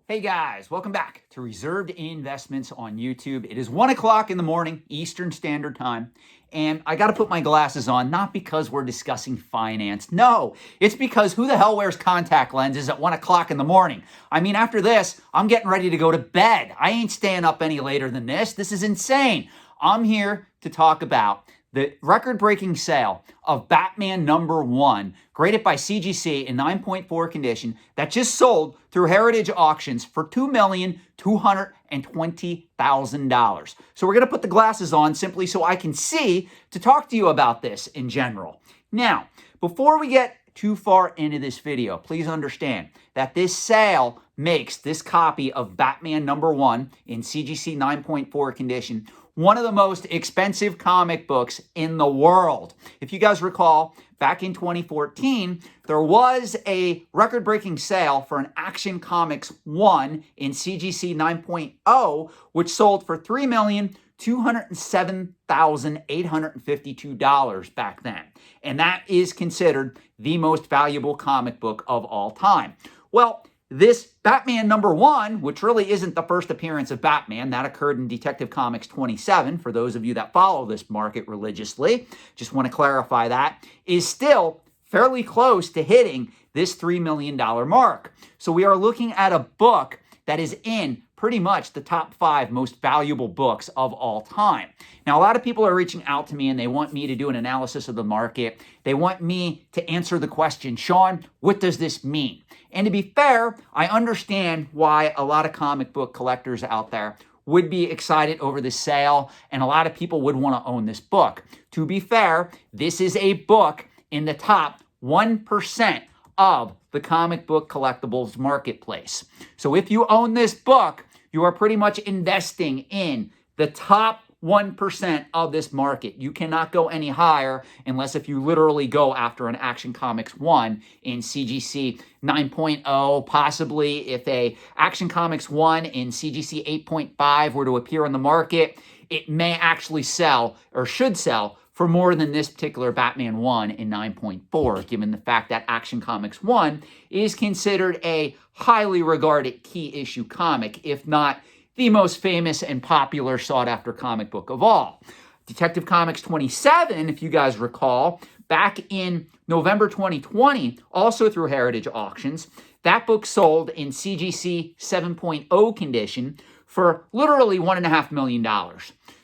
Hey guys, welcome back to Reserved Investments on YouTube. It is 1 o'clock in the morning, Eastern Standard Time, and I got to put my glasses on, not because we're discussing finance. No, it's because who the hell wears contact lenses at 1 o'clock in the morning? I mean, after this, I'm getting ready to go to bed. I ain't staying up any later than this. This is insane. I'm here to talk about the record-breaking sale of Batman #1, graded by CGC in 9.4 condition, that just sold through Heritage Auctions for $2,220,000. So we're going to put the glasses on simply so I can see to talk to you about this in general. Now, before we get too far into this video, please understand that this sale makes this copy of Batman #1 in CGC 9.4 condition one of the most expensive comic books in the world. If you guys recall, back in 2014, there was a record-breaking sale for an Action Comics 1 in CGC 9.0, which sold for $3,207,852 back then. And that is considered the most valuable comic book of all time. Well, this Batman #1, which really isn't the first appearance of Batman, that occurred in Detective Comics 27, for those of you that follow this market religiously, just want to clarify that, is still fairly close to hitting this $3 million mark. So we are looking at a book that is in pretty much the top 5 most valuable books of all time. Now, a lot of people are reaching out to me and they want me to do an analysis of the market. They want me to answer the question, Sean, what does this mean? And to be fair, I understand why a lot of comic book collectors out there would be excited over this sale, and a lot of people would want to own this book. To be fair, this is a book in the top 1% of the comic book collectibles marketplace. So if you own this book, you are pretty much investing in the top 1% of this market. You cannot go any higher unless if you literally go after an Action Comics 1 in CGC 9.0, possibly if a Action Comics 1 in CGC 8.5 were to appear on the market, it may actually sell or should sell for more than this particular Batman 1 in 9.4, given the fact that Action Comics 1 is considered a highly regarded key issue comic, if not the most famous and popular sought-after comic book of all. Detective Comics 27, if you guys recall, back in November 2020, also through Heritage Auctions, that book sold in CGC 7.0 condition for literally $1.5 million.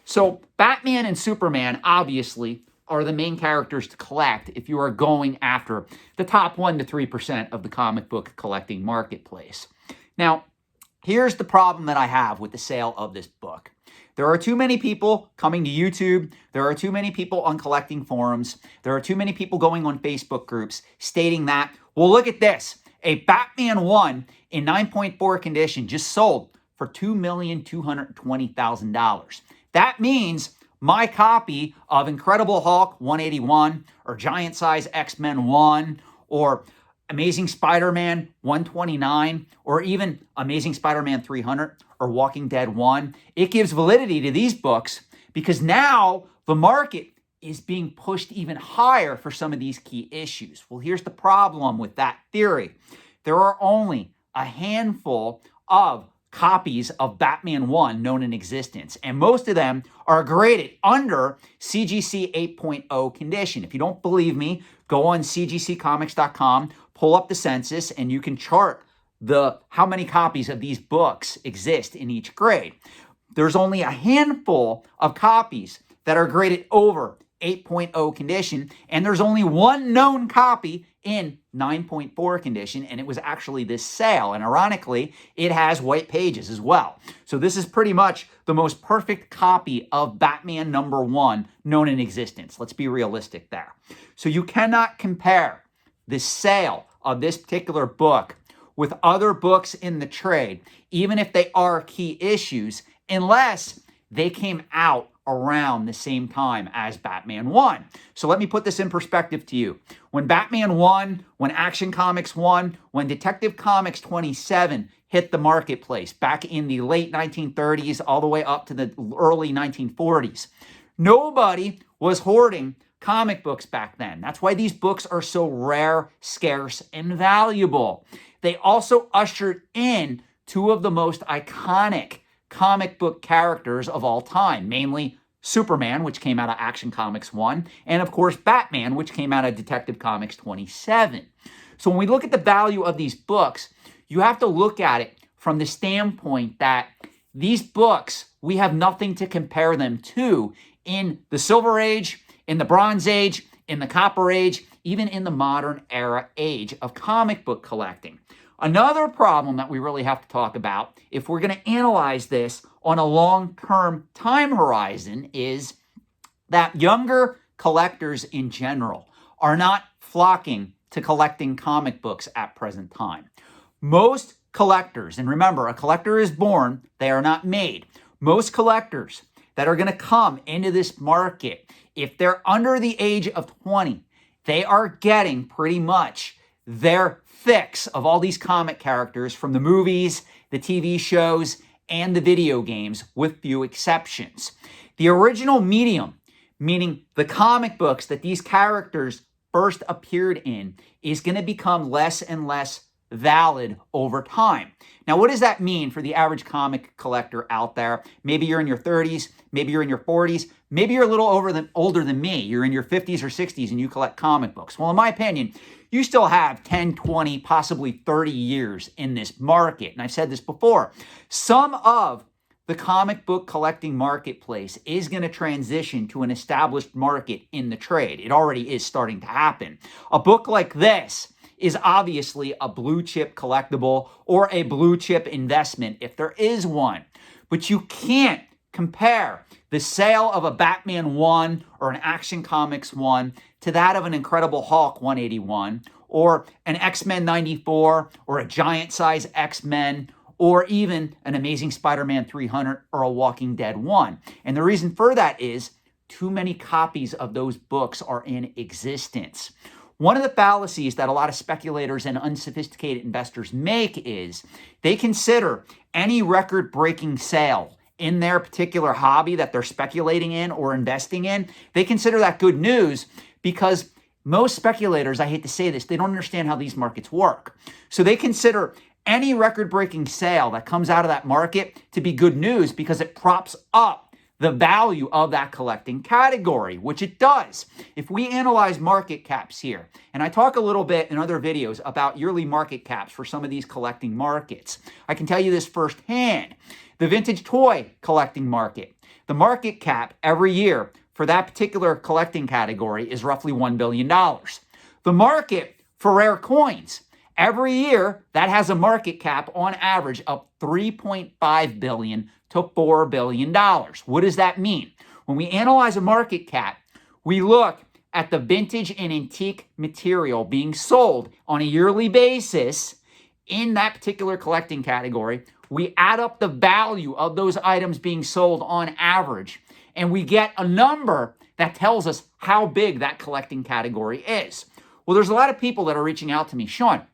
So Batman and Superman, obviously, are the main characters to collect if you are going after the top 1 to 3% of the comic book collecting marketplace. Now, here's the problem that I have with the sale of this book. There are too many people coming to YouTube. There are too many people on collecting forums. There are too many people going on Facebook groups stating that, well, look at this. A Batman 1 in 9.4 condition just sold for $2,220,000. That means my copy of Incredible Hulk 181 or Giant Size X-Men 1 or Amazing Spider-Man 129 or even Amazing Spider-Man 300 or Walking Dead 1, it gives validity to these books because now the market is being pushed even higher for some of these key issues. Well, here's the problem with that theory. There are only a handful of copies of Batman 1 known in existence, and most of them are graded under CGC 8.0 condition. If you don't believe me, go on cgccomics.com, pull up the census, and you can chart how many copies of these books exist in each grade. There's only a handful of copies that are graded over 8.0 condition, and there's only one known copy in 9.4 condition, and it was actually this sale. And ironically, it has white pages as well. So this is pretty much the most perfect copy of Batman #1 known in existence. Let's be realistic there. So you cannot compare the sale of this particular book with other books in the trade, even if they are key issues, unless they came out around the same time as Batman 1. So let me put this in perspective to you. When Batman 1, when Action Comics 1, when Detective Comics 27 hit the marketplace back in the late 1930s all the way up to the early 1940s, nobody was hoarding comic books back then. That's why these books are so rare, scarce, and valuable. They also ushered in two of the most iconic comic book characters of all time, mainly Superman, which came out of Action Comics 1, and of course Batman, which came out of Detective Comics 27. So when we look at the value of these books, you have to look at it from the standpoint that these books, we have nothing to compare them to in the Silver Age, in the Bronze Age, in the Copper Age, even in the modern era age of comic book collecting. Another problem that we really have to talk about, if we're going to analyze this on a long-term time horizon, is that younger collectors in general are not flocking to collecting comic books at present time. Most collectors, and remember, a collector is born, they are not made. Most collectors that are going to come into this market, if they're under the age of 20, they are getting pretty much their fix of all these comic characters from the movies, the TV shows, and the video games, with few exceptions. The original medium, meaning the comic books that these characters first appeared in, is going to become less and less valid over time. Now, what does that mean for the average comic collector out there? Maybe you're in your 30s, maybe you're in your 40s, maybe you're a little older than me. You're in your 50s or 60s and you collect comic books. Well, in my opinion, you still have 10, 20, possibly 30 years in this market. And I've said this before. Some of the comic book collecting marketplace is going to transition to an established market in the trade. It already is starting to happen. A book like this is obviously a blue chip collectible or a blue chip investment if there is one. But you can't compare the sale of a Batman 1 or an Action Comics 1 to that of an Incredible Hulk 181 or an X-Men 94 or a giant size X-Men or even an Amazing Spider-Man 300 or a Walking Dead 1. And the reason for that is too many copies of those books are in existence. One of the fallacies that a lot of speculators and unsophisticated investors make is they consider any record-breaking sale in their particular hobby that they're speculating in or investing in, they consider that good news because most speculators, I hate to say this, they don't understand how these markets work. So they consider any record-breaking sale that comes out of that market to be good news because it props up the value of that collecting category, which it does. If we analyze market caps here, and I talk a little bit in other videos about yearly market caps for some of these collecting markets, I can tell you this firsthand. The vintage toy collecting market, the market cap every year for that particular collecting category is roughly $1 billion. The market for rare coins, every year that has a market cap on average of $3.5 billion to $4 billion. What does that mean? When we analyze a market cap, we look at the vintage and antique material being sold on a yearly basis in that particular collecting category. We add up the value of those items being sold on average, and we get a number that tells us how big that collecting category is. Well, there's a lot of people that are reaching out to me. Sean,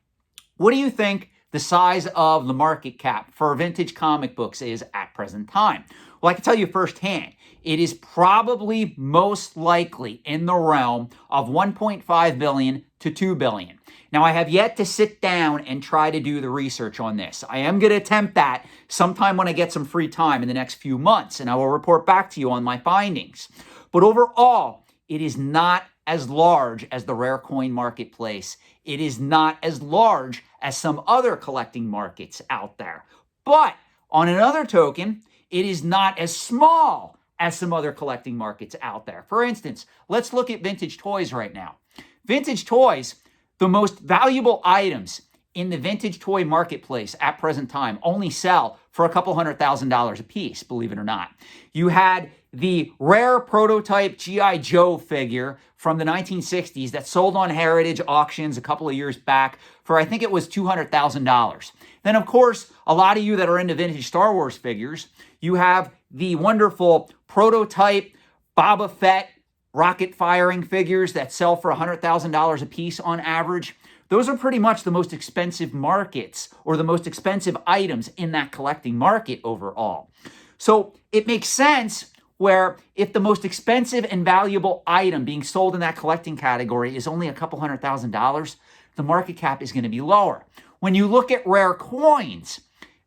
what do you think the size of the market cap for vintage comic books is at present time? Well, I can tell you firsthand, it is probably most likely in the realm of $1.5 billion to $2 billion. Now, I have yet to sit down and try to do the research on this. I am going to attempt that sometime when I get some free time in the next few months, and I will report back to you on my findings. But overall, it is not as large as the rare coin marketplace. It is not as large as some other collecting markets out there. But on another token, it is not as small as some other collecting markets out there. For instance, let's look at vintage toys right now. Vintage toys, the most valuable items in the vintage toy marketplace at present time only sell for a couple $100,000 a piece, believe it or not. You had the rare prototype G.I. Joe figure from the 1960s that sold on Heritage auctions a couple of years back for, I think it was $200,000. Then, of course, a lot of you that are into vintage Star Wars figures, you have the wonderful prototype Boba Fett rocket firing figures that sell for $100,000 a piece on average. Those are pretty much the most expensive markets or the most expensive items in that collecting market overall. So it makes sense where if the most expensive and valuable item being sold in that collecting category is only a couple $100,000, the market cap is going to be lower. When you look at rare coins,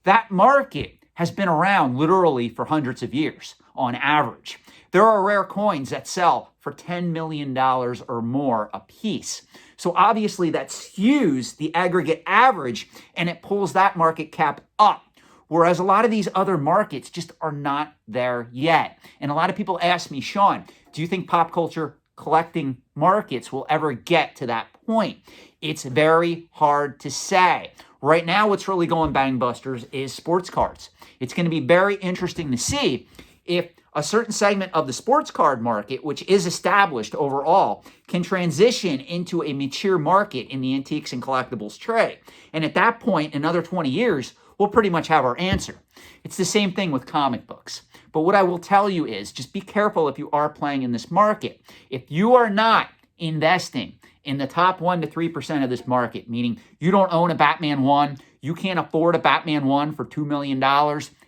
That market has been around literally for hundreds of years on average. There are rare coins that sell for $10 million or more a piece. So obviously that skews the aggregate average and it pulls that market cap up. Whereas a lot of these other markets just are not there yet. And a lot of people ask me, Sean, do you think pop culture collecting markets will ever get to that point? It's very hard to say. Right now, what's really going bangbusters is sports cards. It's going to be very interesting to see if a certain segment of the sports card market, which is established overall, can transition into a mature market in the antiques and collectibles trade. And at that point, in another 20 years, we'll pretty much have our answer. It's the same thing with comic books. But what I will tell you is just be careful if you are playing in this market. If you are not investing in the top 1 to 3% of this market, meaning you don't own a Batman 1, you can't afford a Batman 1 for $2 million,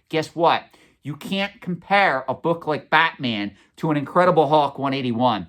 guess what? You can't compare a book like Batman to an Incredible Hulk 181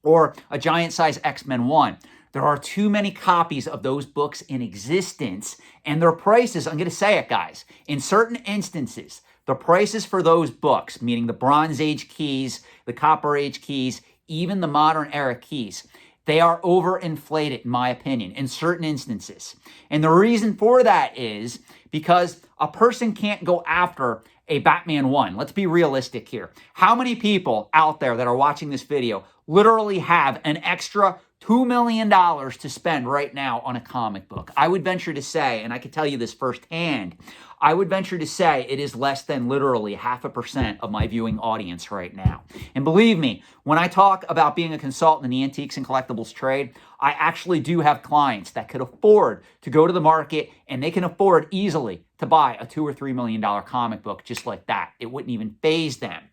or a giant size X-Men 1. There are too many copies of those books in existence, and their prices, I'm going to say it, guys, in certain instances, the prices for those books, meaning the Bronze Age keys, the Copper Age keys, even the modern era keys, they are overinflated, in my opinion, in certain instances. And the reason for that is because a person can't go after a Batman 1. Let's be realistic here. How many people out there that are watching this video literally have an extra $2 million to spend right now on a comic book? I would venture to say, and I can tell you this firsthand, I would venture to say it is less than literally 0.5% of my viewing audience right now. And believe me, when I talk about being a consultant in the antiques and collectibles trade, I actually do have clients that could afford to go to the market and they can afford easily to buy a $2 or $3 million comic book just like that. It wouldn't even faze them.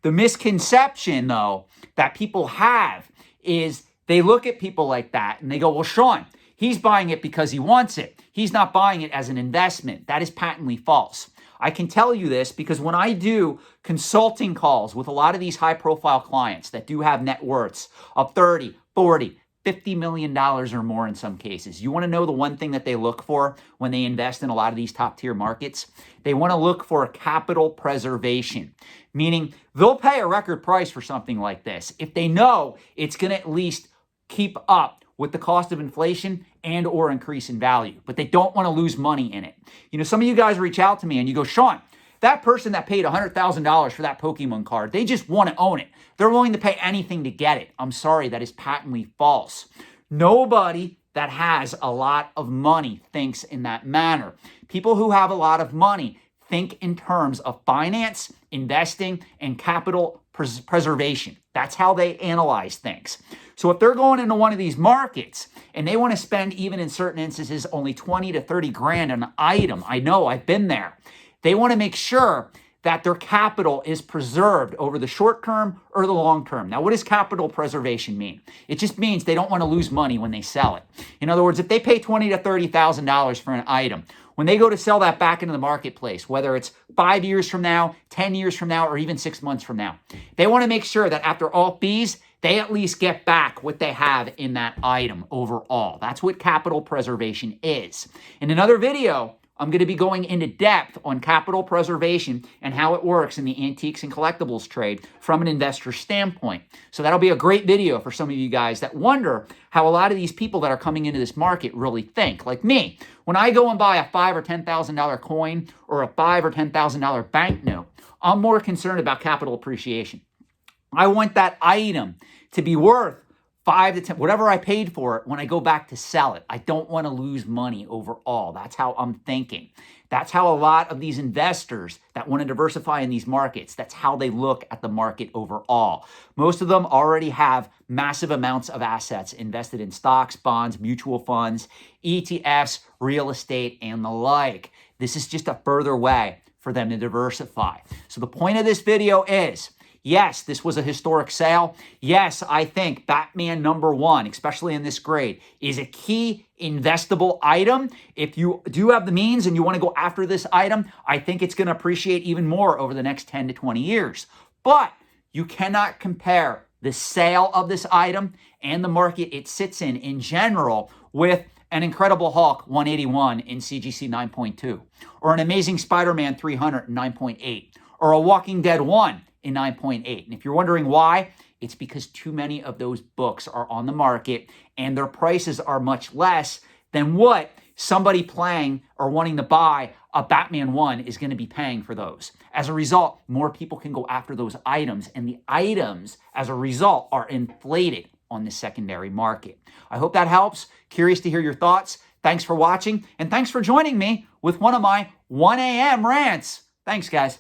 The misconception, though, that people have is they look at people like that and they go, well, Sean, he's buying it because he wants it. He's not buying it as an investment. That is patently false. I can tell you this because when I do consulting calls with a lot of these high-profile clients that do have net worths of 30, 40, $50 million or more in some cases, you want to know the one thing that they look for when they invest in a lot of these top-tier markets? They want to look for capital preservation, meaning they'll pay a record price for something like this if they know it's going to at least keep up with the cost of inflation and or increase in value, but they don't want to lose money in it. You know, some of you guys reach out to me and you go, Sean, that person that paid $100,000 for that Pokemon card, they just want to own it. They're willing to pay anything to get it. I'm sorry, that is patently false. Nobody that has a lot of money thinks in that manner. People who have a lot of money think in terms of finance, investing, and capital preservation. That's how they analyze things. So if they're going into one of these markets and they want to spend, even in certain instances, only 20 to 30 grand on an item, I know, I've been there. They want to make sure that their capital is preserved over the short term or the long term. Now, what does capital preservation mean? It just means they don't want to lose money when they sell it. In other words, if they pay $20,000 to $30,000 for an item, when they go to sell that back into the marketplace, whether it's 5 years from now, 10 years from now, or even 6 months from now, they want to make sure that after all fees, they at least get back what they have in that item overall. That's what capital preservation is. In another video, I'm going to be going into depth on capital preservation and how it works in the antiques and collectibles trade from an investor standpoint. So that'll be a great video for some of you guys that wonder how a lot of these people that are coming into this market really think. Like me, when I go and buy a $5,000 or $10,000 coin or a $5,000 or $10,000 banknote, I'm more concerned about capital appreciation. I want that item to be worth 5 to 10, whatever I paid for it when I go back to sell it. I don't want to lose money overall. That's how I'm thinking. That's how a lot of these investors that want to diversify in these markets, that's how they look at the market overall. Most of them already have massive amounts of assets invested in stocks, bonds, mutual funds, ETFs, real estate, and the like. This is just a further way for them to diversify. So the point of this video is, yes, this was a historic sale. Yes, I think Batman #1, especially in this grade, is a key investable item. If you do have the means and you want to go after this item, I think it's going to appreciate even more over the next 10 to 20 years. But you cannot compare the sale of this item and the market it sits in general with an Incredible Hulk 181 in CGC 9.2, or an Amazing Spider-Man 300 in 9.8, or a Walking Dead 1 in 9.8. And if you're wondering why, it's because too many of those books are on the market and their prices are much less than what somebody playing or wanting to buy a Batman 1 is going to be paying for those. As a result, more people can go after those items, and the items, as a result, are inflated on the secondary market. I hope that helps. Curious to hear your thoughts. Thanks for watching, and thanks for joining me with one of my 1 a.m. rants. Thanks, guys.